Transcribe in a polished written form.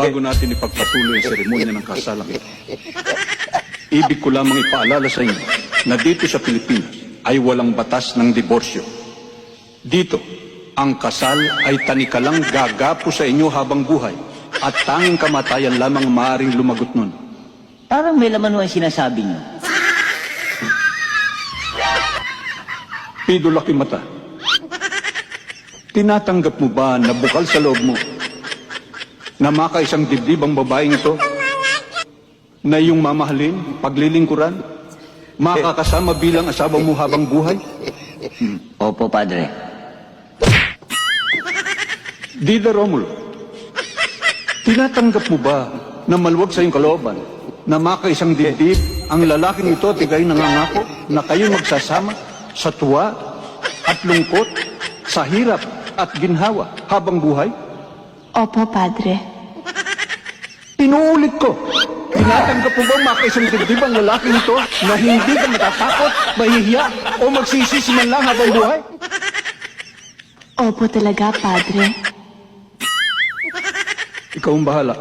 Bago natin ipagpatuloy ang seremonya ng kasalang ito, ibig ko lamang ipaalala sa inyo na dito sa Pilipinas ay walang batas ng diborsyo. Dito, ang kasal ay tanikalang gagapo sa inyo habang buhay at tanging kamatayan lamang maaaring lumagot nun. Parang may laman mo ang sinasabi niyo. Pido laki mata. Tinatanggap mo ba na bukal sa loob mo na makaisang dibdib ang babaeng ito na iyong mamahalin, paglilingkuran, makakasama bilang asawa mo habang buhay? Opo, Padre. Dida Romulo, tinatanggap mo ba na maluwag sa iyong kalooban na makaisang dibdib ang lalaking ito at ikay nangangako na kayo magsasama sa tuwa at lungkot, sa hirap at ginhawa habang buhay? Opo, Padre. Inuulit ko, tinatanggap mo ba makaisang dibdib ang lalaking ito na hindi ka matatakot, mahihiya o magsisisi man lang habang buhay? Opo talaga, Padre. Ikaw ang bahala.